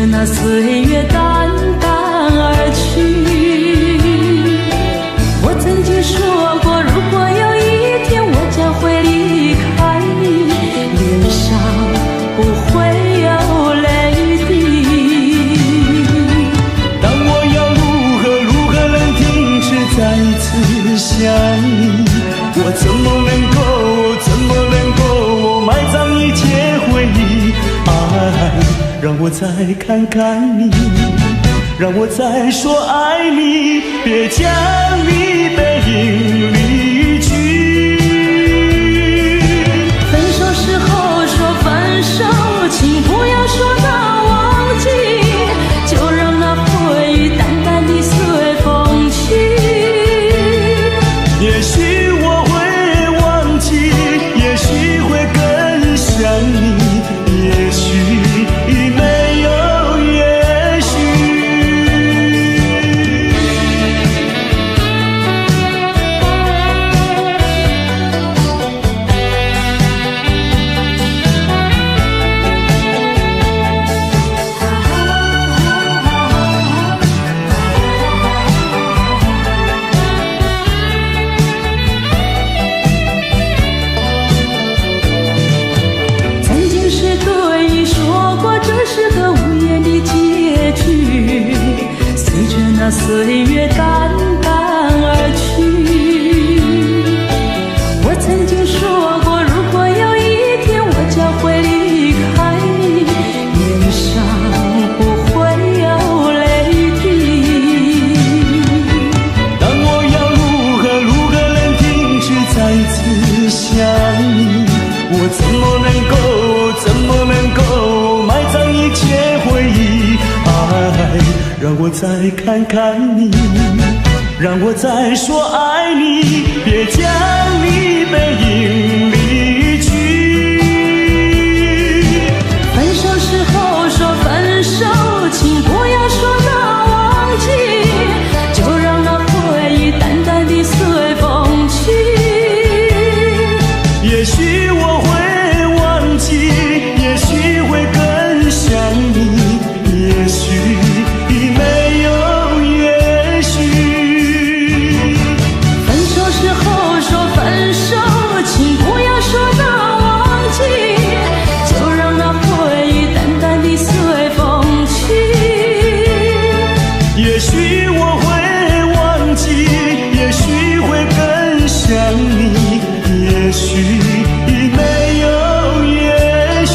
那岁月淡淡而去，我曾经说过，如果有一天我将会离开你，脸上不会有泪滴。但我要如何能停止再次想你？我怎么能够埋葬一切回忆？爱让我再看看你，让我再说爱你，别将你背影离去。分手时候说分手，请不要说那忘记，就让那回忆淡淡地随风去。也许我会忘记，也许会更想你，也许没有也许。曾经是对你说过，这是个无言的结局，随着那岁月淡淡而去。我曾经说过，如果有一天我将会离开你，脸上不会有泪滴。但我要如何能停止再次想你？我怎么能够埋葬一切回忆？爱让我再看看你，让我再说爱你，别将你背影离去。分手时候说分手，请不要说那忘记，就让那回忆淡淡地随风去。也许我会忘记，也许会更想你，也许没有也许。分手时候说分手，请不要说那忘记，就让那回忆淡淡地随风去。也许我会忘记，也许会更想你，也许没有也许。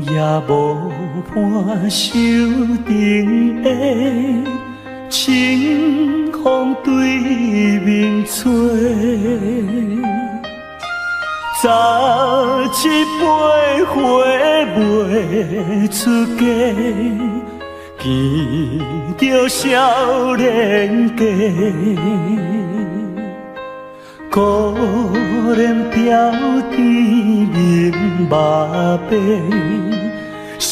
也无伴手顶的清风对面吹，早一杯花卖出价，见着少年家，可怜飘在面目边，谁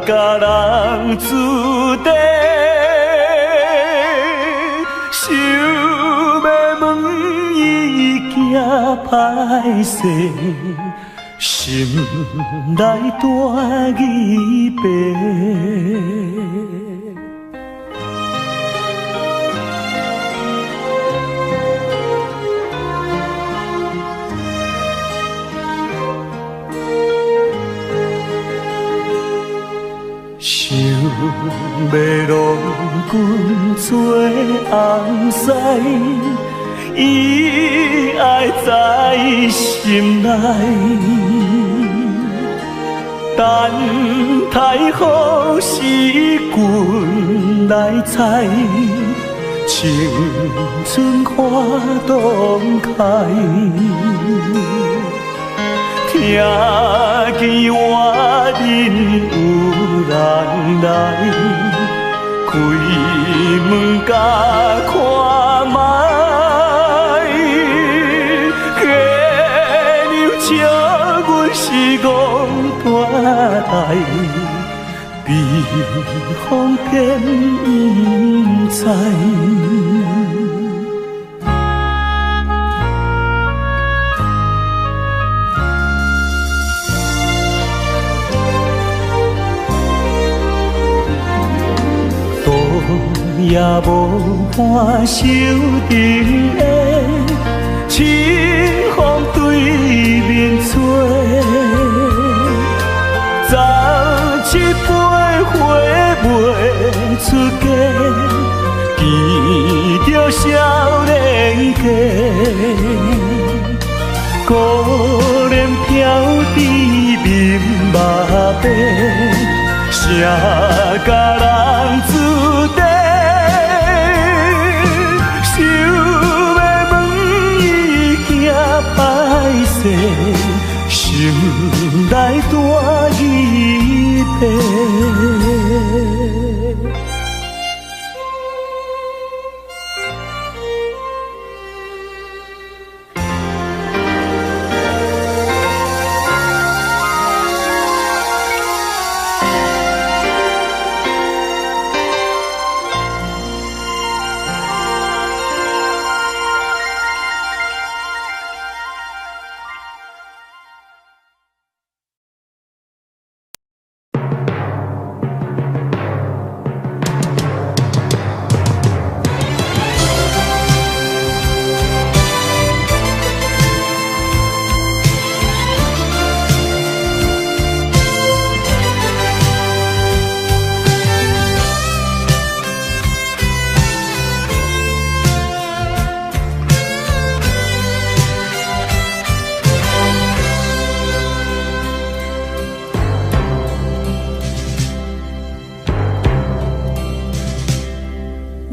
甲人注定？想要问伊行歹势，心内大疑白。想要郎君做红婿，伊爱在心内，等待好时君来采，青春花洞开。听见外人有人来，开门甲看卖，下流笑阮是戆大台，避风偏不知。也无伴手顶的清风对面吹，早一杯花袂出价，见着少年家，可怜飘在面目边，谁甲人注定？想要问伊行歹势，心内大疑白。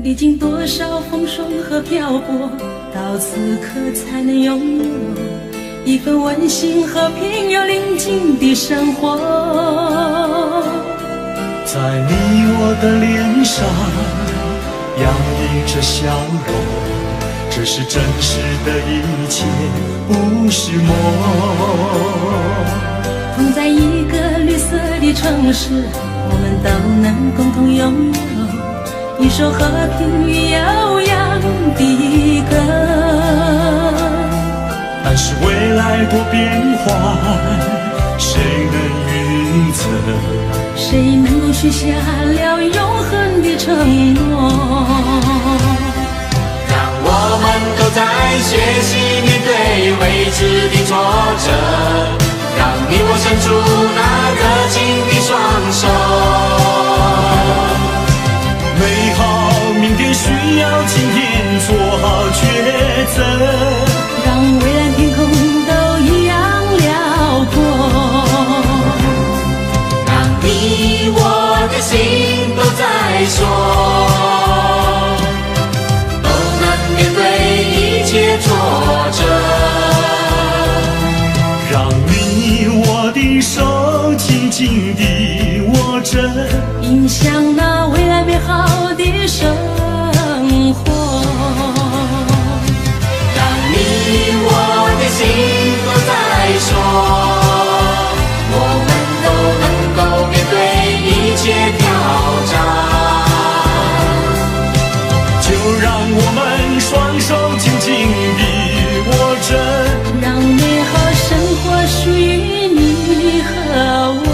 历经多少风霜和漂泊，到此刻才能拥有一份温馨和平又宁静的生活。在你我的脸上洋溢着笑容，这是真实的一切，不是梦。同在一个绿色的城市，我们都能共同拥有一首和平与悠扬的歌。但是未来多变幻，谁能预测？谁能够许下了永恒的承诺？让我们都在学习面对未知的挫折，让你我伸出那热情的双手。美好明天需要今天做好抉择，让蔚蓝天空都一样辽阔，让你我的心都在说，都能面对一切挫折，让你我的手紧紧地着，影响那未来美好的生活。让你我的心都在说，我们都能够面对一切挑战。就让我们双手紧紧地握着，让美好生活属于你和我。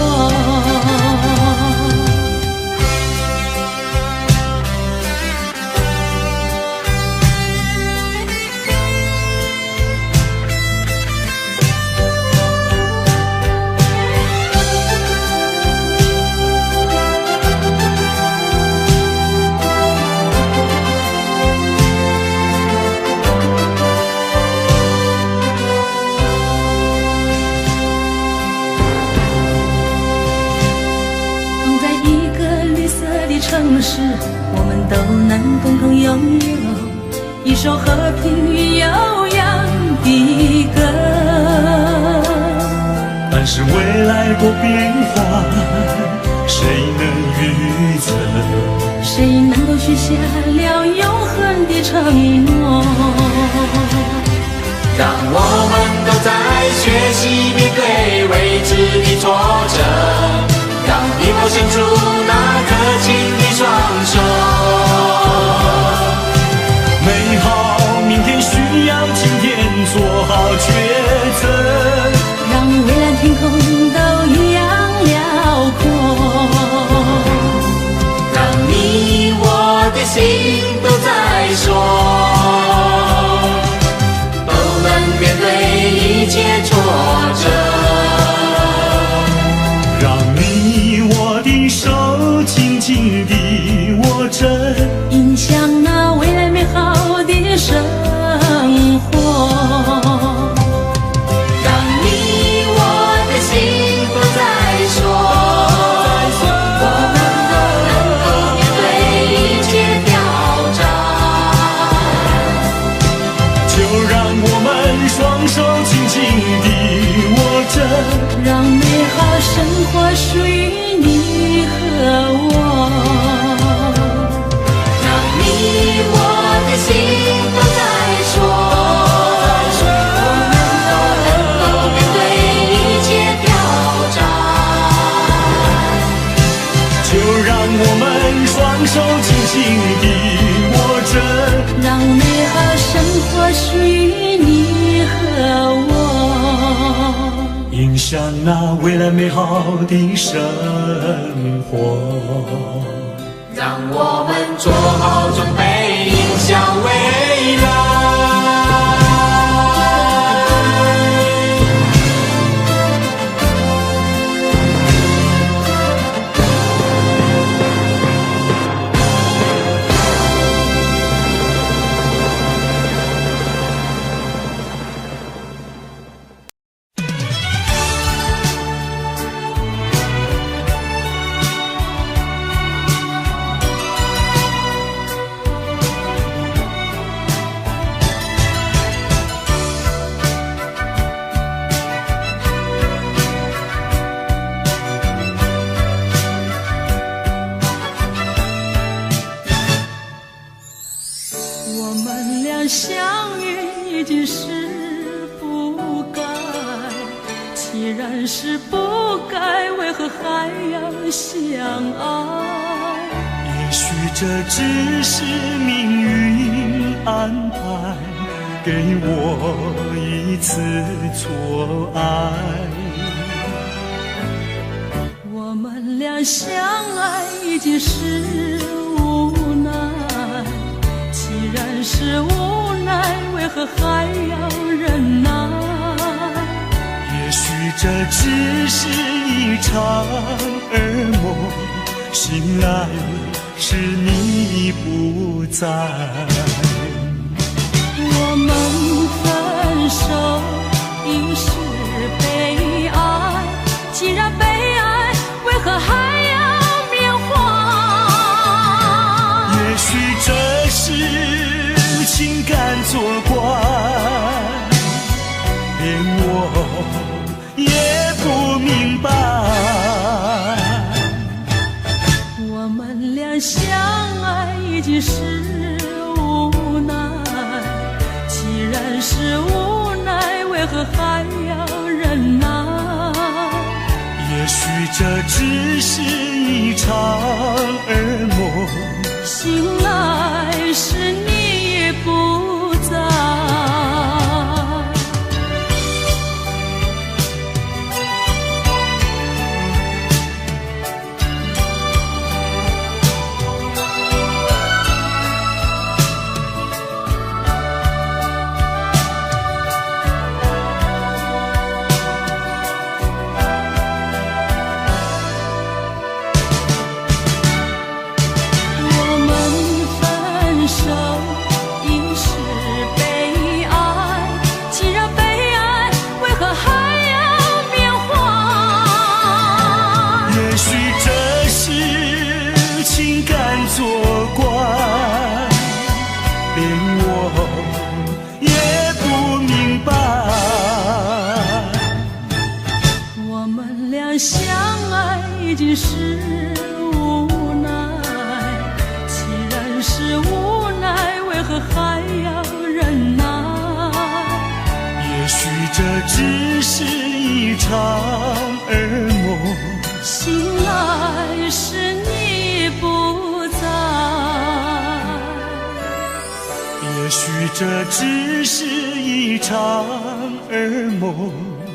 城市，我们都能共同拥有一首和平与悠扬的歌。但是未来多变化，谁能预测？谁能够许下了永恒的承诺？让我们都在学习面对未知的挫折，让你我伸出那热情的双手。美好明天需要今天做好抉择，让蔚蓝天空都一样辽阔。让你我的心都在说，都能面对一切挫折。手紧紧地握着，影响那未来美好的生活。让你我的心都在说，我们都能够面对一切挑战。就让我们双手紧紧地握着，让美好生活属于你和我。让你我的心都在说，我们都能够面对一切挑战。就让我们双手紧紧地握着，让美好生活属于你和我。影响那未来美好的生活。让我们做好准备，迎向未来。相遇已经是不该，既然是不该，为何还要相爱？也许这只是命运安排，给我一次错爱。我们俩相爱已经是无奈，既然是无奈，为何还要忍耐？也许这只是一场噩梦，醒来时你不在。我们分手已是悲哀，既然悲哀，为何还要缅怀？也许这是情感作怪，连我也不明白。相爱已经是无奈，既然是无奈，为何还要忍耐？也许这只是一场噩梦，醒来时你也不在。相爱已经是无奈，既然是无奈，为何还要忍耐？也许这只是一场噩梦，醒来时你不在。也许这只是一场噩梦，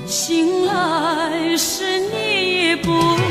醒来时你不在。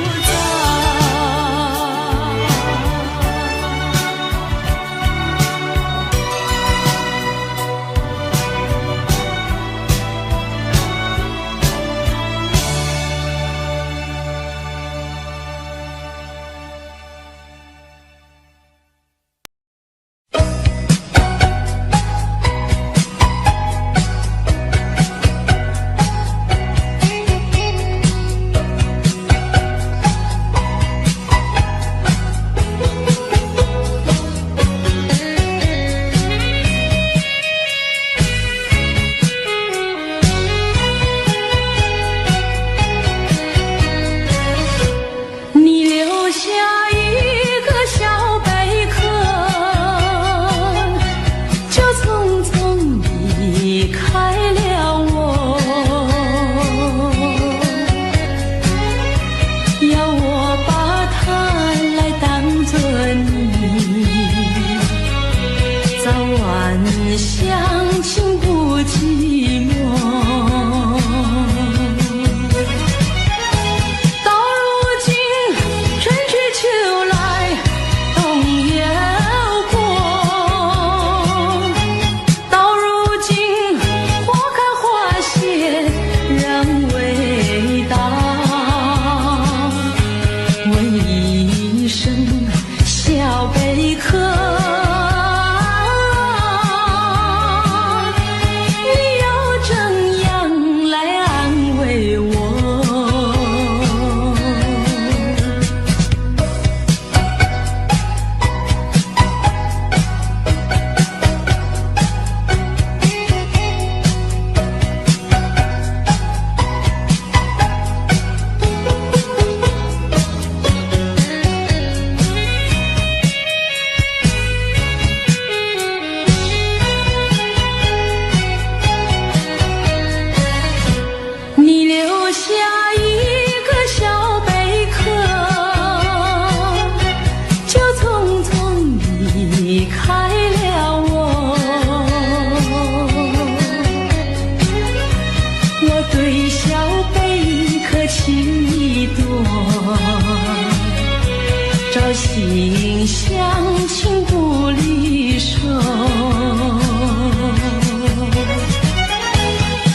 心相亲不离手，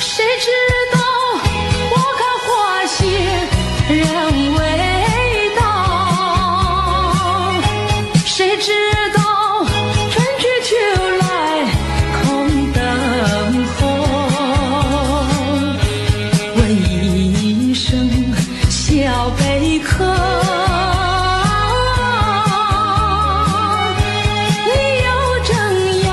谁知道花开花谢人未到，谁知道春去秋来空等候，问一声小贝壳，你又怎样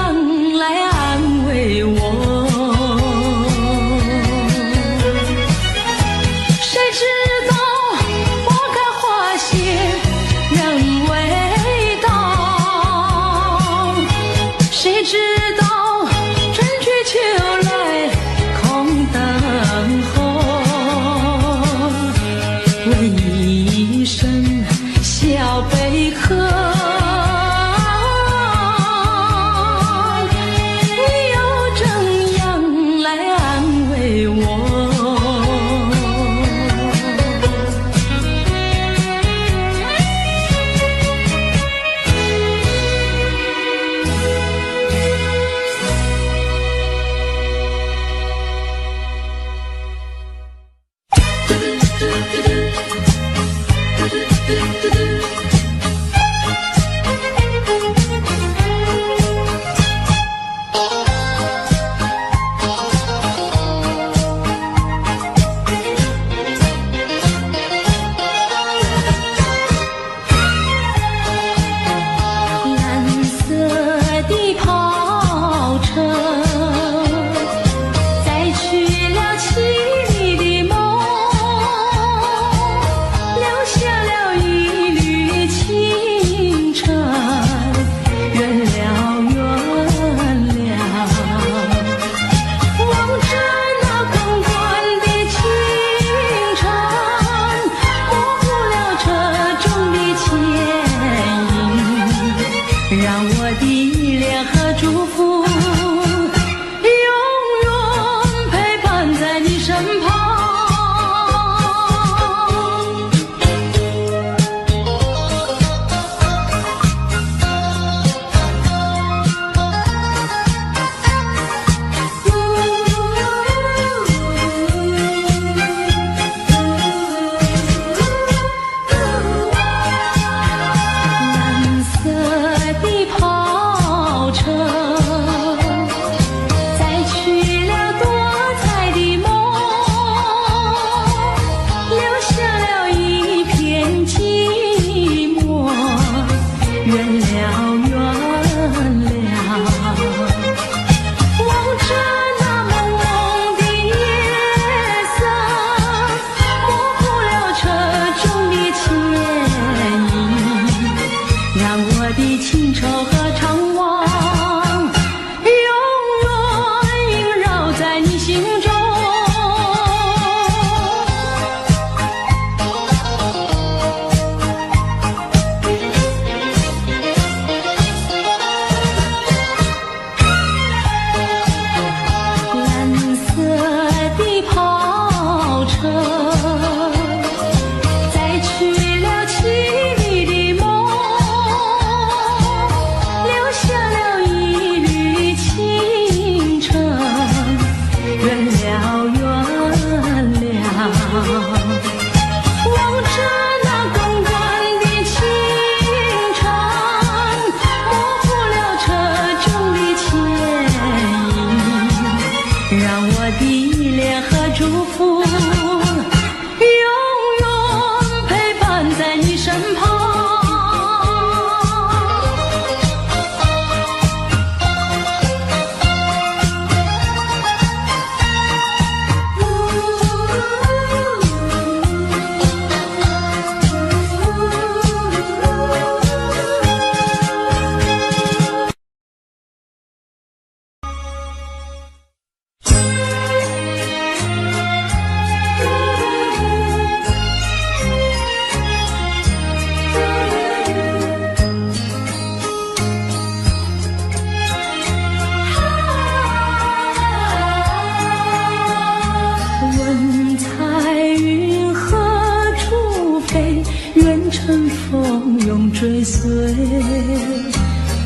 尘风永追随，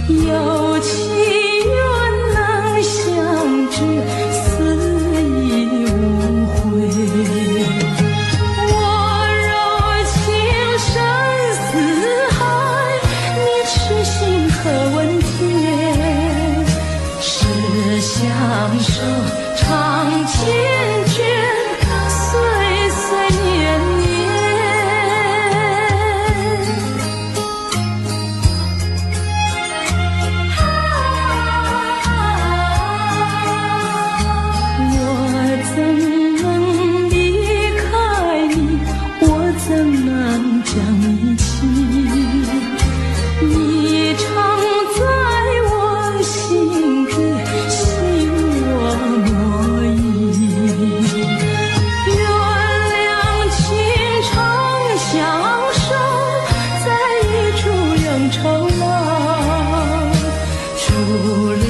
有情缘能相知，死亦无悔。我柔情深似海，你痴心可问天。是相守长缱绻，岁岁年年。我怎能离开你？我怎能将你弃？你常在我心底，心我莫疑。愿两情长相守，在一处永愁老。除了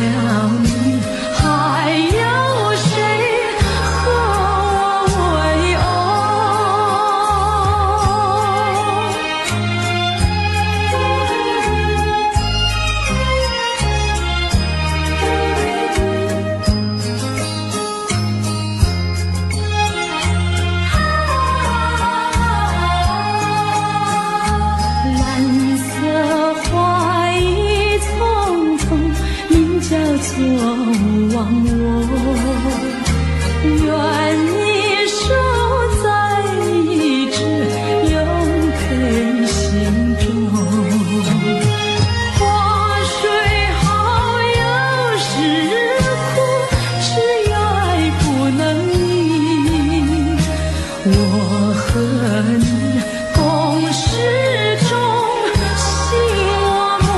你，还有谁和我为蓝色花已匆匆，名叫做忘我。愿你守在一直，永陪心中。花水好有时苦，只有爱不能移。我和你共事中，心我莫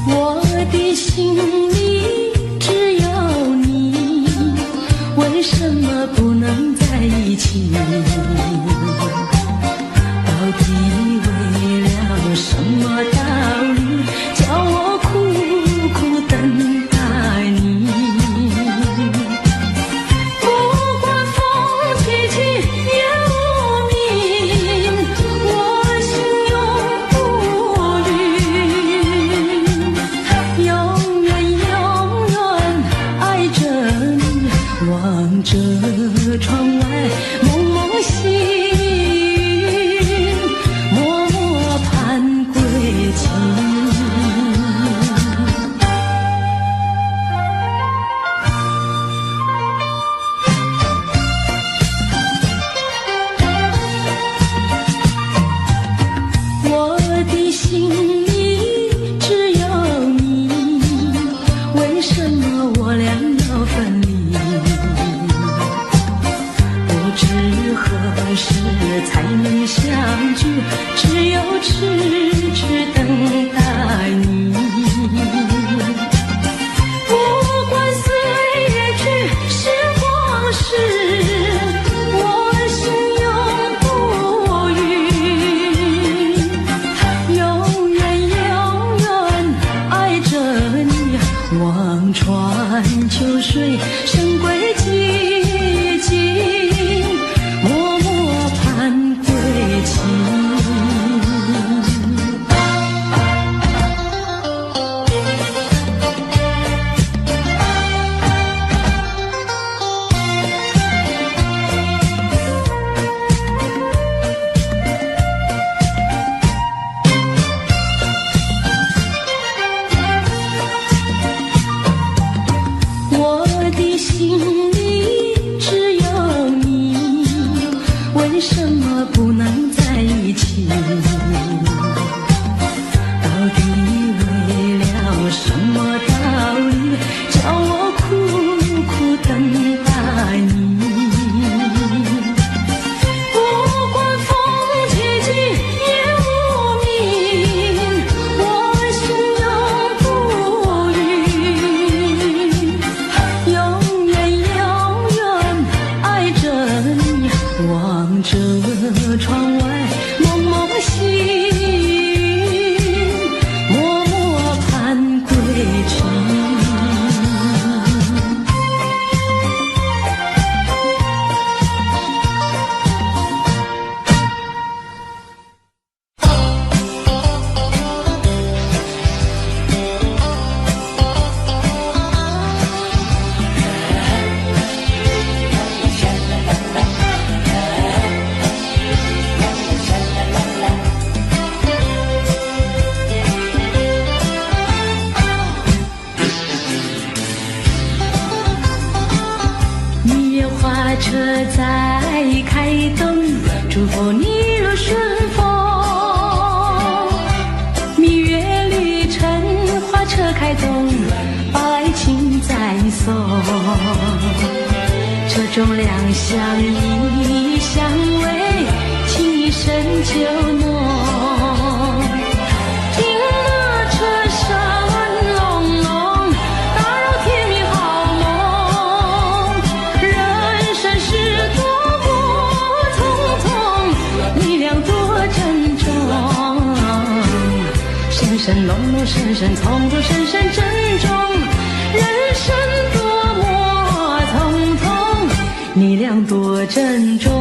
我的心里只有你，为什么不能在一起？到底为了什么道理，叫我苦苦等待你？不管风起起也无名，我心永不渝。永远爱着你，望着窗外蒙蒙细云，默默盼归期。我的心里只有你，为什么我俩要分离？不知何时才能相聚，只有痴痴等待你。不管岁月去，时光逝，我心永不渝。永远爱着你，望穿秋水，深归寂静，默默盼归期。我的心里只有你，为什么不能在一起？到底为了什么道理，叫我苦苦等待你？着窗外蒙蒙细雨，默默盼归程。车在开灯，祝福你入顺风。蜜月旅程，花车开动，把爱情再送。车中两相依相偎，情意深就浓。深深浓浓，深深从容，深深珍重。人生多么匆匆，你俩多珍重。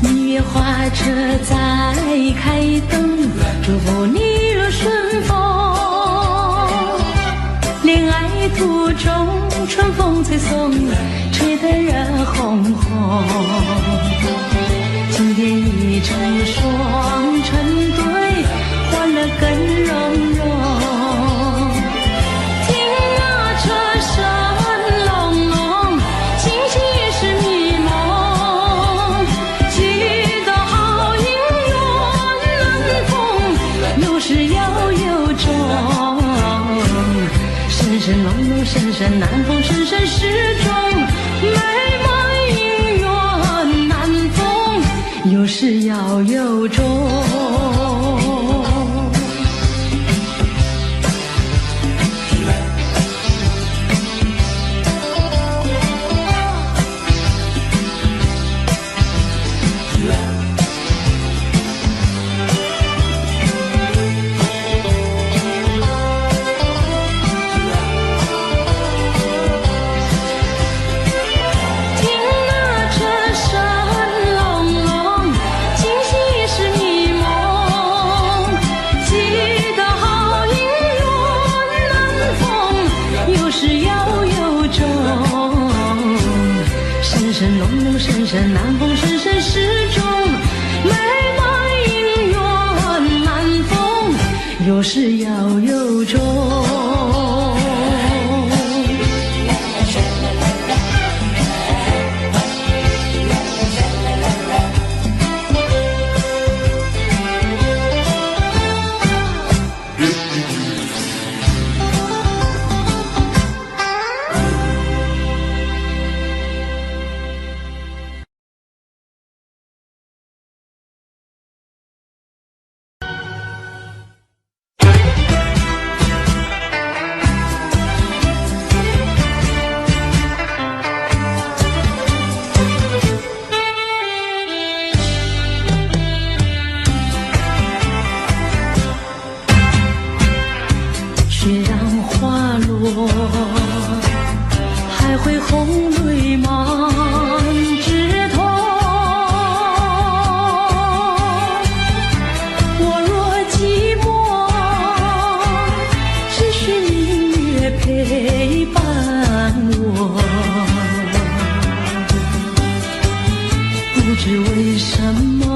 蜜月花车在开灯，祝福你入顺风。恋爱途中春风吹送，吹得人红红。今天一成双成对，欢乐更融融。听那车声隆隆，清醒也是迷蒙。记得好姻缘难逢，有始要有终。深深浓浓，深深难逢，深深始终。美满姻缘难逢，有始要有终。深浓浓，深深难逢，深深始终。美满姻缘难逢，有始要有终。雪让花落，还会红泪满枝头。我若寂寞，只需明月陪伴我。不知为什么，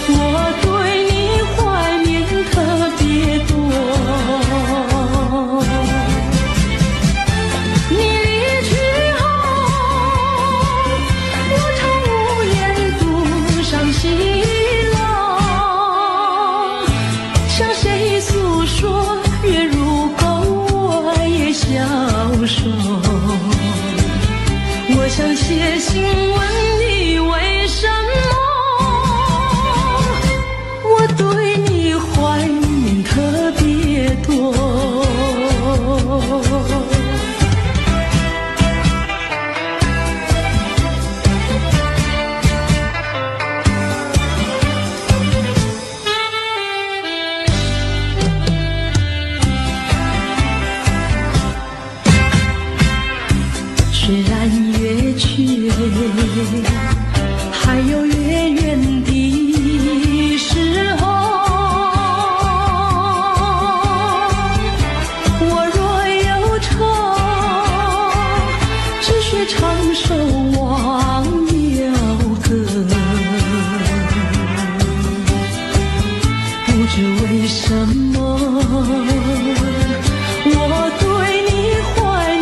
我对你怀念特别多。你离去后，我常无言独伤心了。向谁诉说，月如钩，我也消瘦。我想写心问你为什么我对你怀念特别多。虽然月缺，还有月圆的时候，我若有愁，只需唱首忘忧歌。不知为什么，我对你怀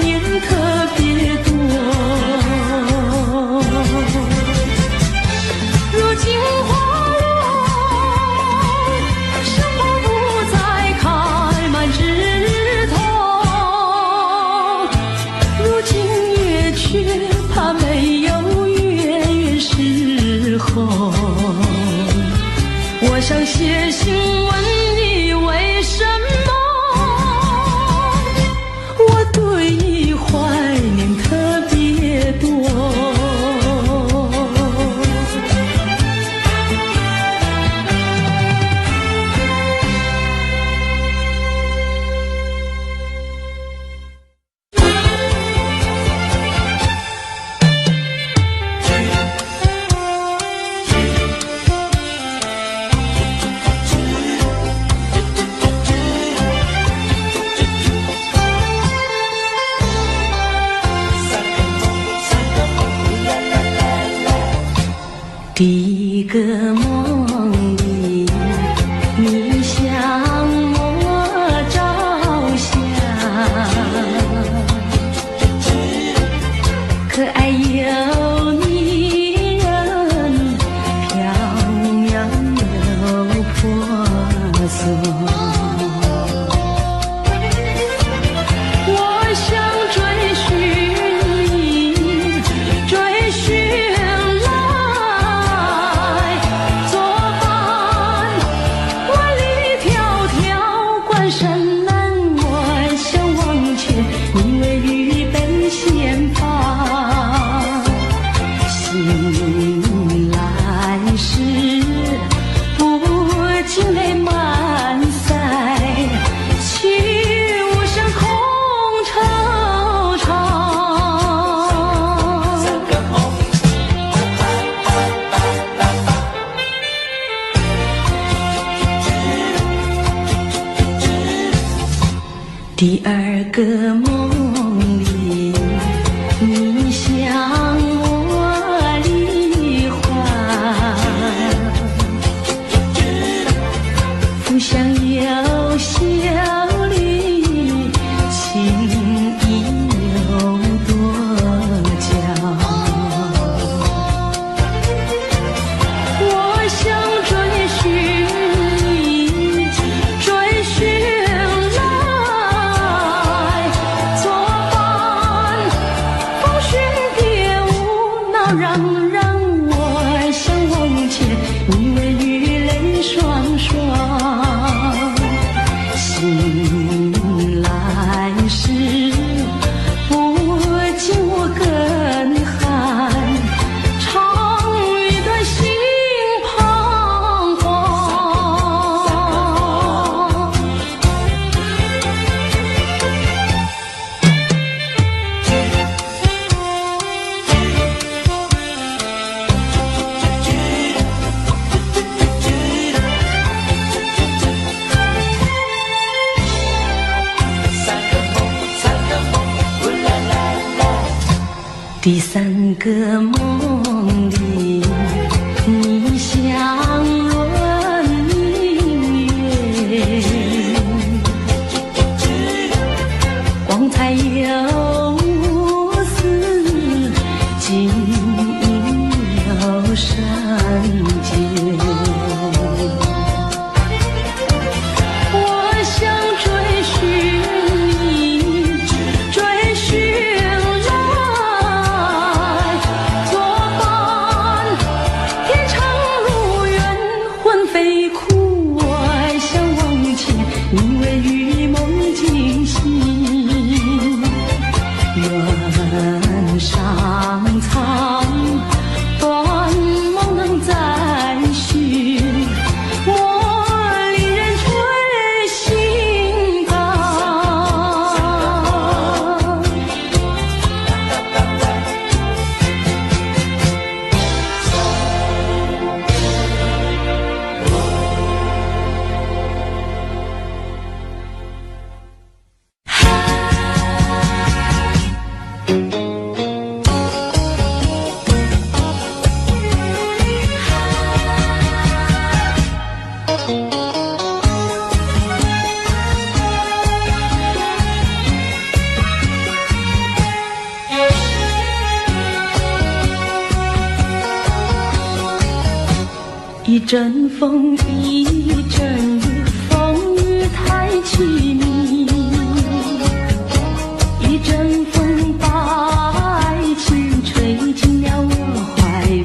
念特别多。如今花落，生活不再开满枝头。如今月缺，怕没有月圆时候。我想写信问你为什么我对你怀念特别多。第一个梦里，你向我照相，可爱又迷人，飘渺又婆娑。我想追寻你，追寻山南我想往前，你为预备先锋。醒来时不禁泪满腮，泣无声空惆怅。第二个梦里，你向我离欢，浮想有笑里，情意有多娇。我想追寻你，追寻让我想往前，你为雨泪双双。醒来时不禁我更寒，唱一段心彷徨。第三个梦里，你像轮明月，光彩有丝，晶莹有闪见。我想追寻你，追寻来。阵风，一阵雨，风雨太凄迷。一阵风把爱情吹进了我怀里，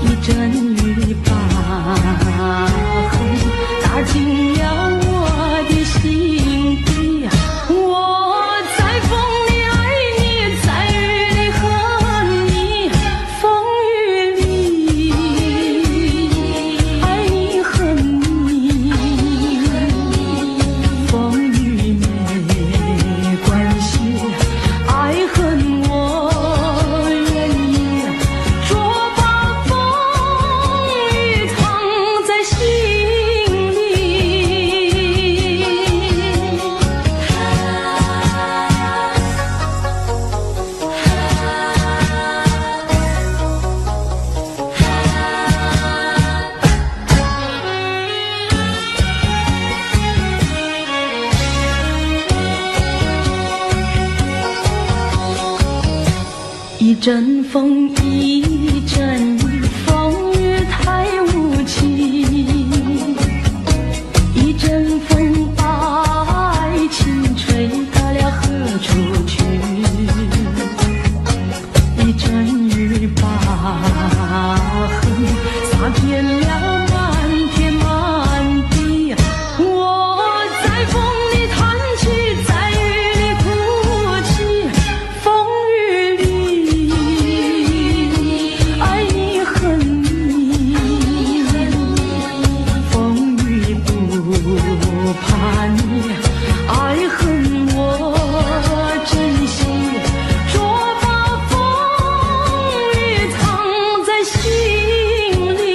一阵雨把恨打进了我的心底。我在风里爱你，在雨里恨你，风雨里爱你恨你，风雨没关系，爱恨我愿意，说把风雨藏在心里。一阵风，一阵雨，风雨太无情。一阵风把爱情吹到了何处去？一阵雨把恨洒遍了满天满地。我在风里叹气，在雨里哭泣，风雨里爱你恨你，风雨不怕你，爱恨我珍惜，说把风雨藏在心里。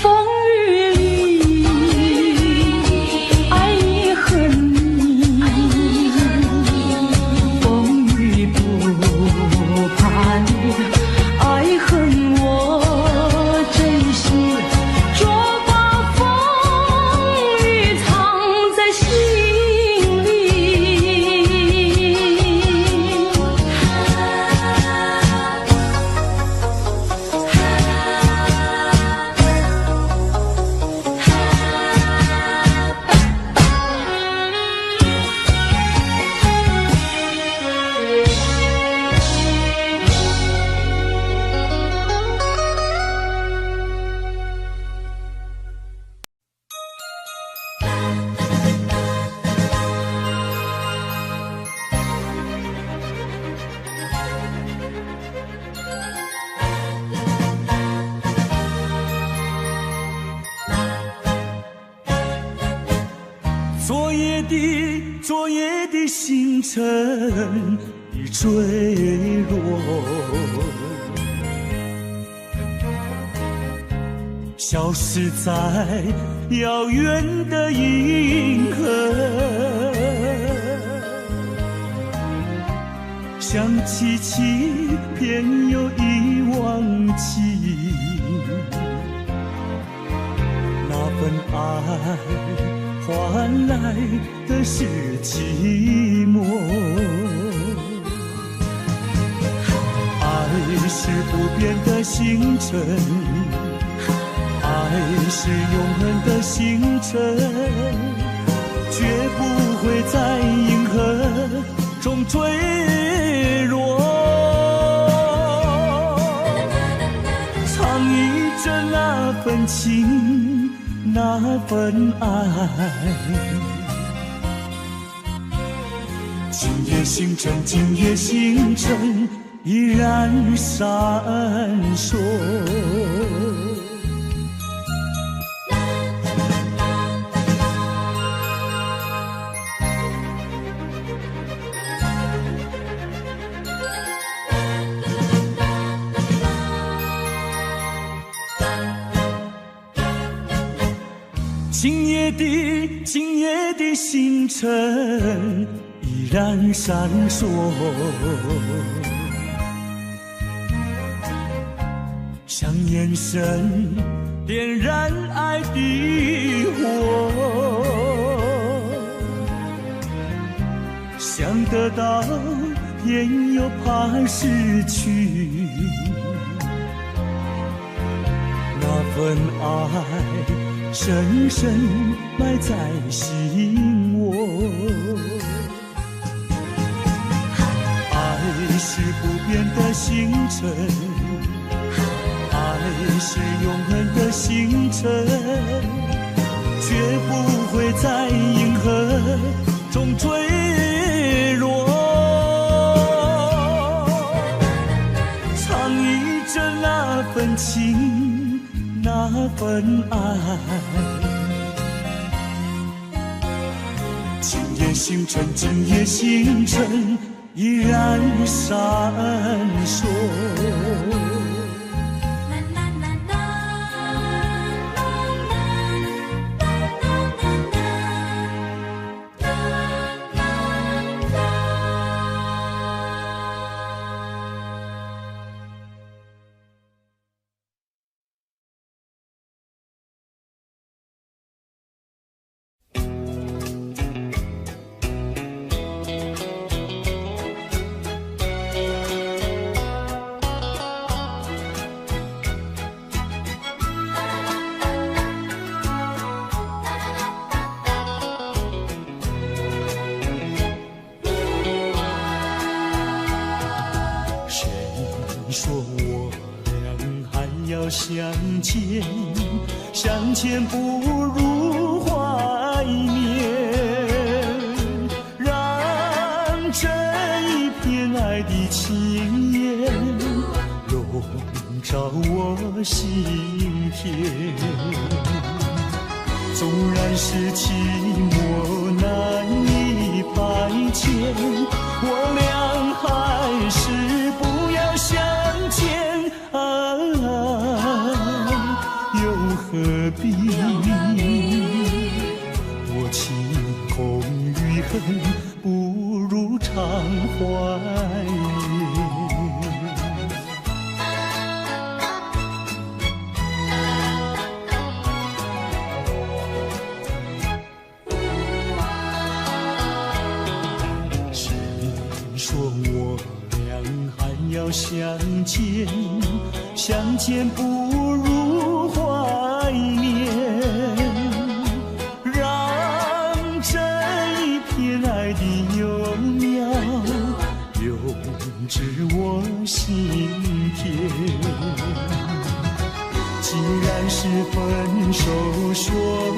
风雨里爱你恨你，风雨不怕你，爱恨我珍惜，说把风雨藏在心里。昨夜的星辰已坠落，消失在遥远的银河。想起起，偏又遗忘起那份爱。换来的是寂寞，爱是不变的星辰，爱是永恒的星辰，绝不会在银河中坠落。藏匿着那份情，那份爱，今夜星辰，今夜星辰依然闪烁。今夜的星辰依然闪烁，像眼神点燃爱的火，想得到偏又怕失去，那份爱深深埋在心窝。爱是不变的星辰，爱是永恒的星辰，绝不会在银河中坠落。藏匿着那份情，那份爱，今夜星辰，今夜星辰依然闪烁。相见，相见不如怀念，让这一片爱的情焰笼罩我心田。纵然是寂寞难以排遣，我俩还是不要相见又何必？我情空与恨，不如常怀念。谁说我俩还要相见？相见不如怀念，让这一片爱的幼苗永植我心田。既然是分手说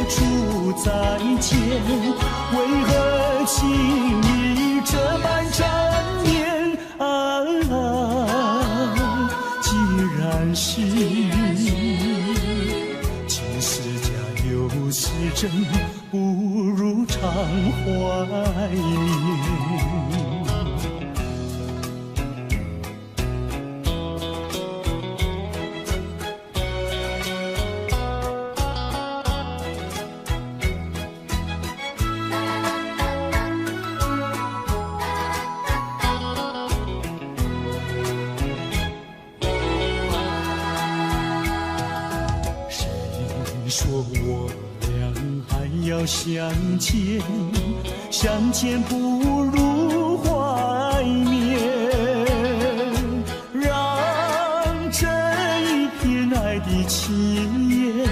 出再见，为何情意这般缠绵既然是情是假又是真，不如常怀念。说我俩还要相见，相见不如怀念，让这一片爱的情焰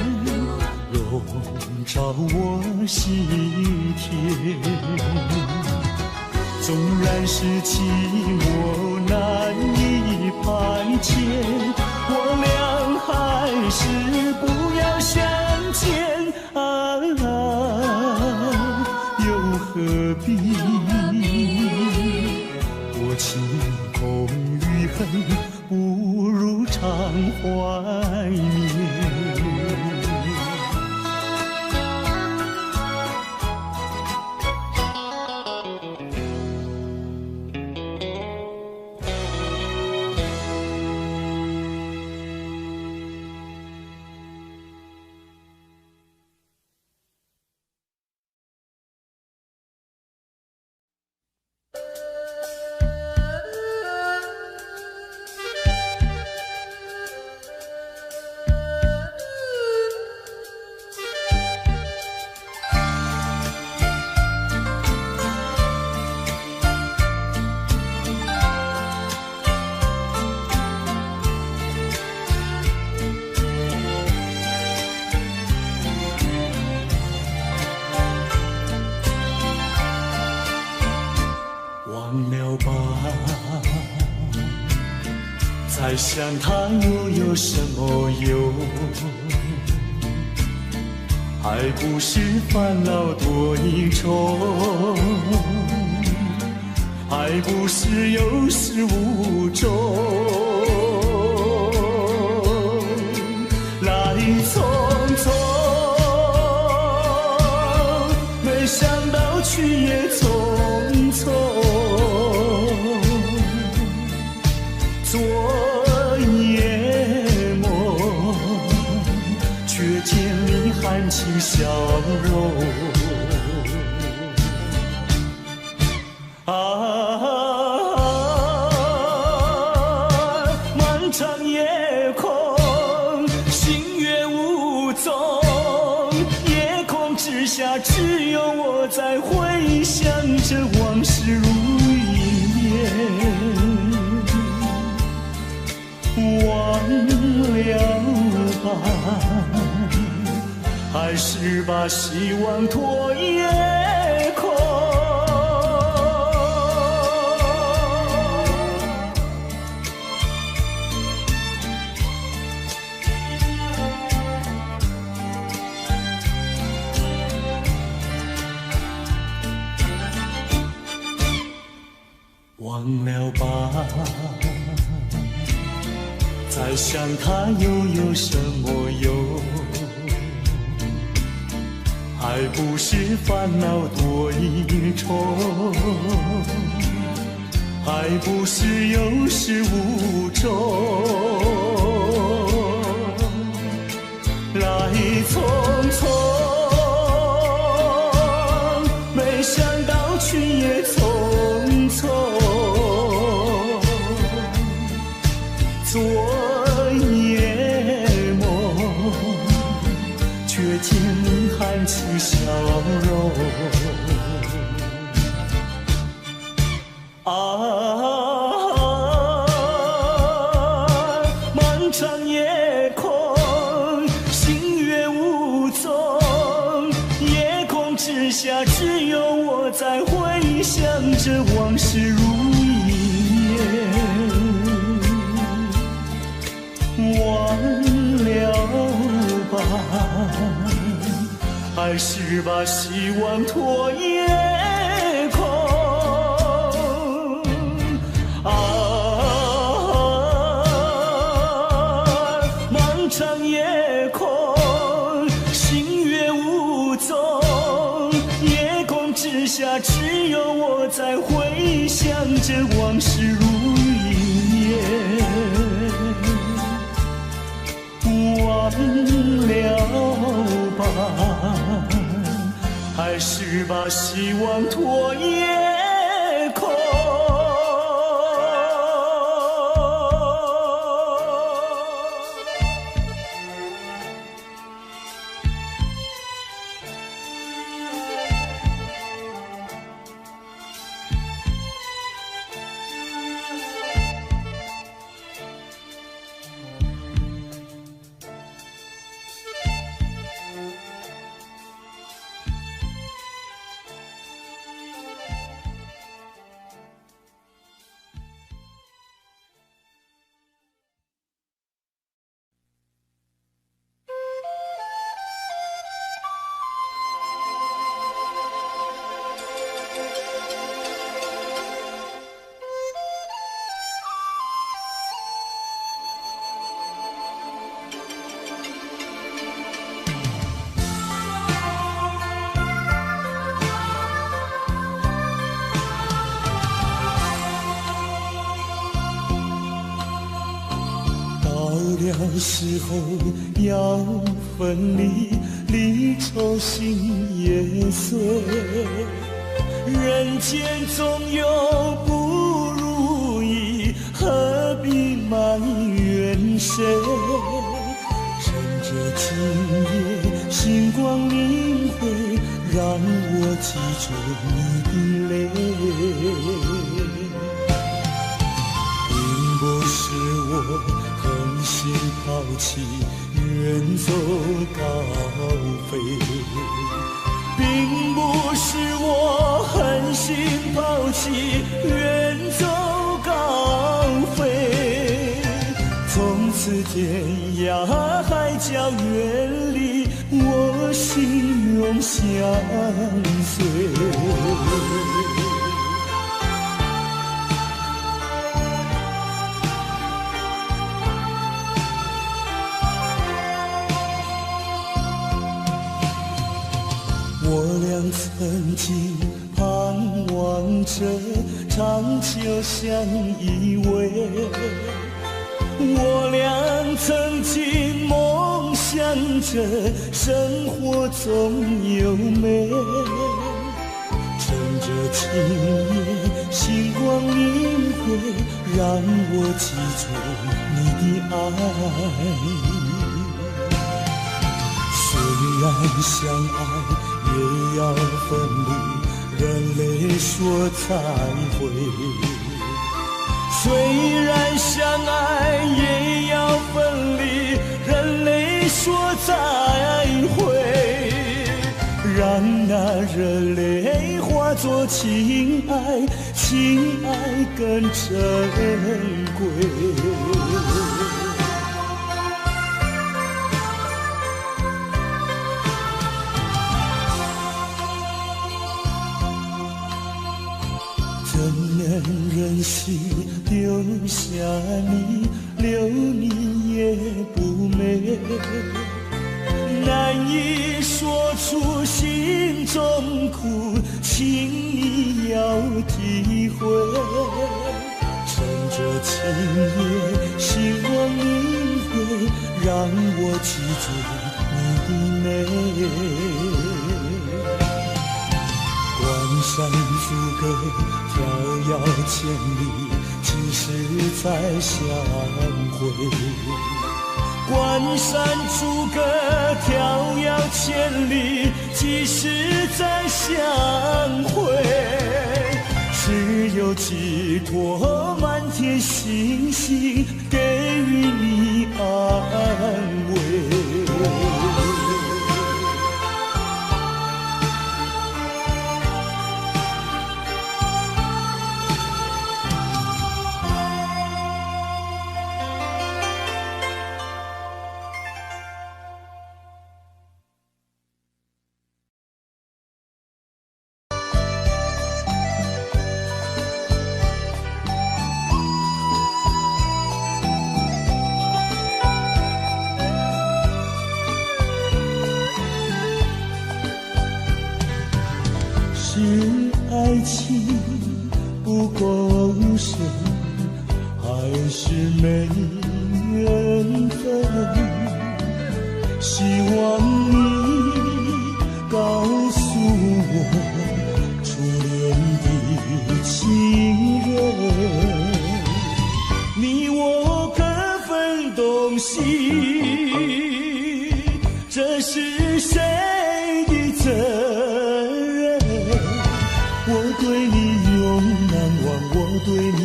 笼罩我心田。纵然是寂寞难以排遣，我俩还是不要相见又何必？我情空与恨，不如常怀念。再想它又有什么用？还不是烦恼多一重，还不是有始无终。来匆匆，没想到去也匆匆。昨夜梦，却见你含情笑容。漫长夜空，星月无踪，夜空之下只有我在回想着往事如一念。忘了吧，还是把希望托夜空。忘了吧，再想它又有什么用？还不是烦恼多一重，还不是有始无终。来匆匆，没想到去也匆匆。昨夜梦，却见你含情笑容。漫长夜空，星月无踪，夜空之下只有我在回想着往事如一念。忘了吧，还是把希望托夜空。漫长夜空，星月无踪，夜空之下只有我在回想着往事如一念。忘了吧，还是把希望托夜空。到时候要分离，离愁心也碎。人间总有不如意，何必埋怨谁？趁着今夜星光明辉，让我记住你的泪。并不是我狠心抛弃，远走高飞，并不是我狠心抛弃，远走高飞。此天涯海角远离，我心永相随。我俩曾经盼望着长久相依偎，我俩曾经梦想着生活总有美，趁着今夜星光明辉，让我记住你的爱。虽然相爱也要分离，人泪说再会。虽然相爱也要分离，人泪说再会。让那热泪化作情爱，情爱更珍贵。怎能忍心丢下你，留你也不美，难以说出心中苦，请你要体会。趁着今夜星光明辉，让我记住你的美。关山阻隔，迢遥千里，几时再相会？关山阻隔，迢遥千里，几时再相会？只有寄托满天星星，给予你安慰。是爱情不够深，还是没缘分？希望你告诉我，初恋的情人，你我各分东西，这是谁的责任？我对你永难忘，我对你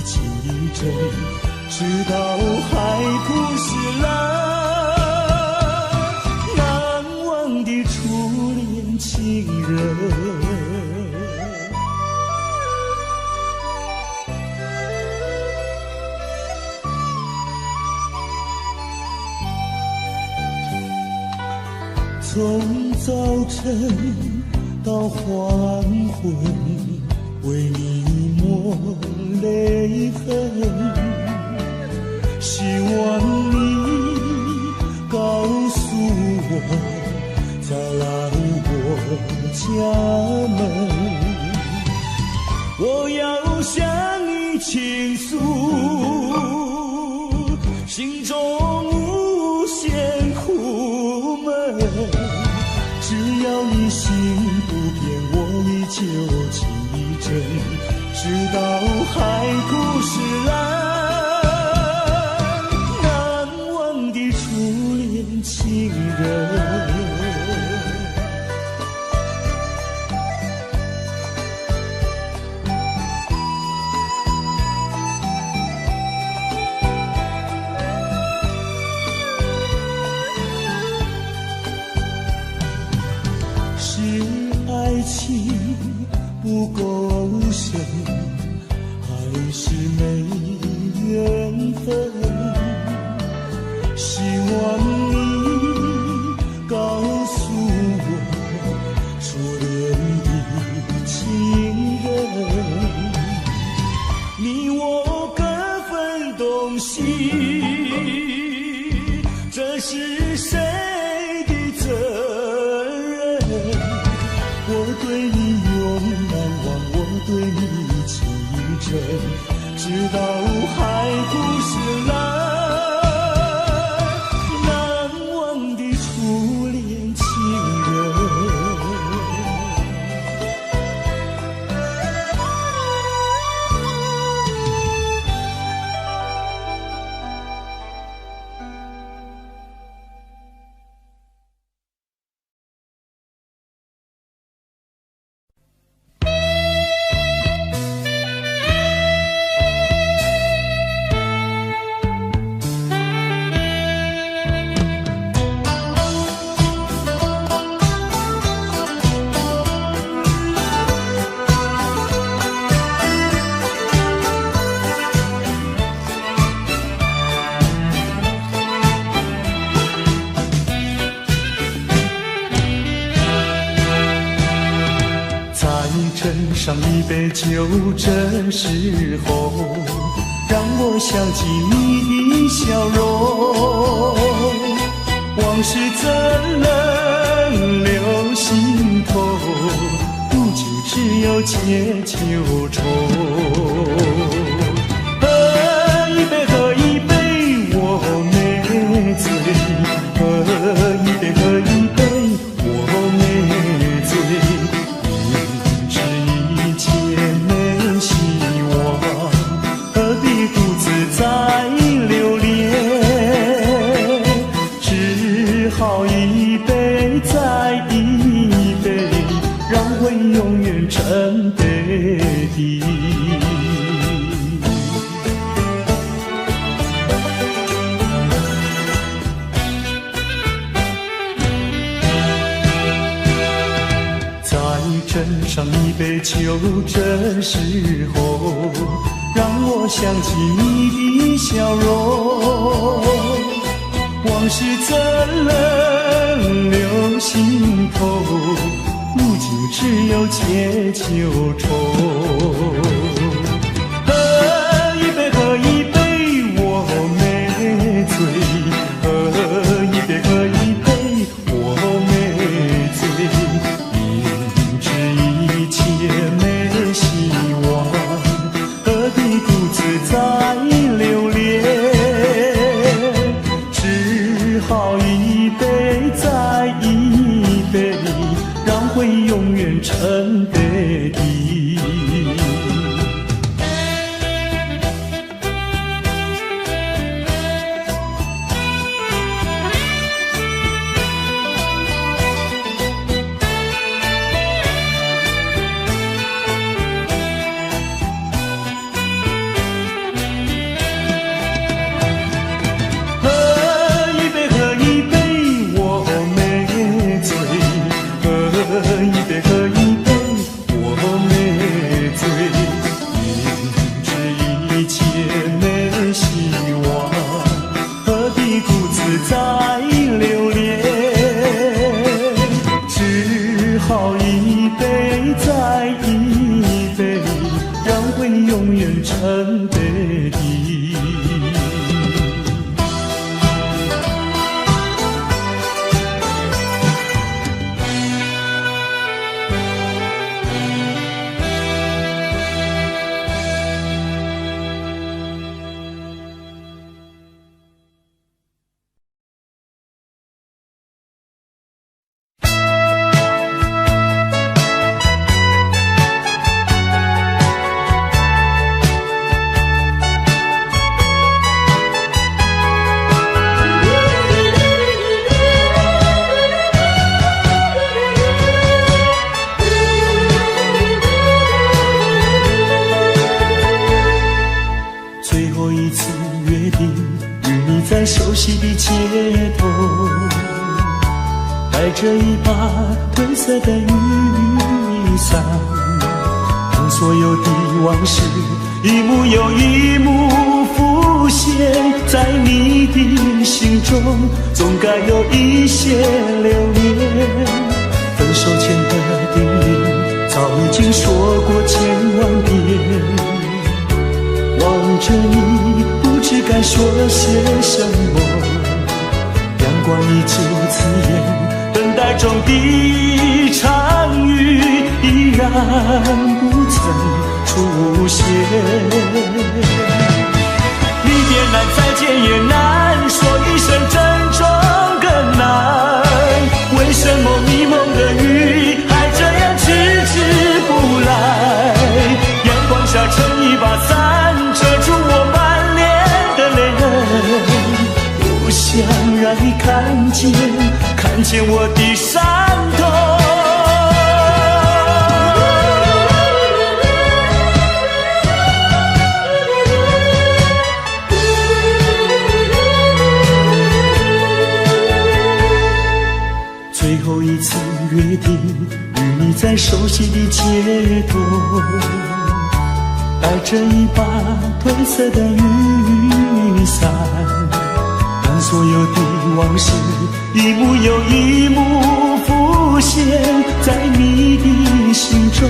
情真，直到海枯石烂，难忘的初恋情人。从早晨到黄昏，为你抹泪痕，希望你告诉我，再来我家门，我要向你倾诉心中无限苦闷，只要你心不变，我依旧情真，直到海枯石烂，难忘的初恋情人。爱情不够深，还是没缘分？东西，这是谁的责任？我对你永难忘，我对你情真，直到海枯石烂，难忘的初恋情人。上一杯酒，这时候让我想起你的笑容。往事怎能留心头？不就只有借酒愁。喝一杯，喝一杯，我没醉。喝一杯，喝一杯，我没醉。再留恋，只好一杯再一杯，让回忆永远沉杯底。再斟上一杯酒，这时候让我想起你的笑容。往事怎能留心头？如今只有借酒愁。喝一杯，喝一杯，我没醉。喝一杯，喝一杯，我没醉。明知一切没希望，何必独自再留恋？只好一杯再一杯，让回忆永远沉杯底。再留恋，只好一杯再一杯，让回忆永远沉杯底。在熟悉的街头，带着一把褪色的雨伞，当所有的往事一幕又一幕浮现在你的心中，总该有一些留恋。分手前的叮咛早已经说过千万遍，望着你不知知该说些什么。阳光依旧刺眼，等待中的场雨依然不曾出现。离别难，再见也难，说一声珍重更难。为什么迷蒙的雨还这样迟迟不来？阳光下撑一把伞，遮住我满脸的泪痕。不想让你看见，看见我的伤痛。最后一次约定，与你在熟悉的街头，带着一把褪色的雨伞，让所有的往事一幕又一幕浮现在你的心中，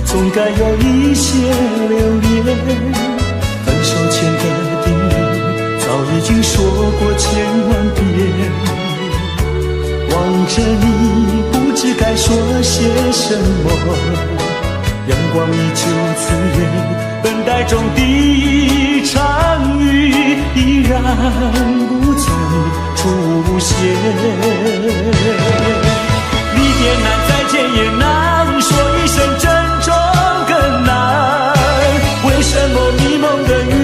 总该有一些留恋。分手前的叮咛早已经说过千万遍，望着你不知该说些什么。阳光依旧刺眼，等待中的场雨依然不曾出现。离别难，再见也难，说一声珍重更难。为什么迷蒙的雨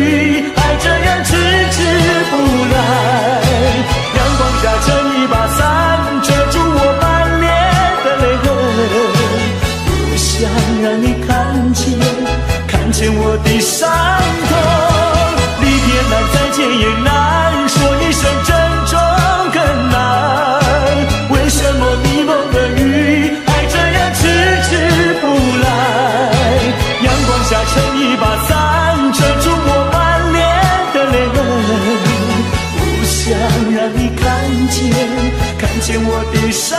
还这样迟迟不来？阳光下撑一把伞，遮住我满脸的泪痕。不想让你看见，看见我的伤痛。离别难，再见也难，说一声珍重更难。为什么迷蒙的雨还这样迟迟不来？阳光下撑一把伞，遮住我满脸的泪痕。不想让你看见，看见我的伤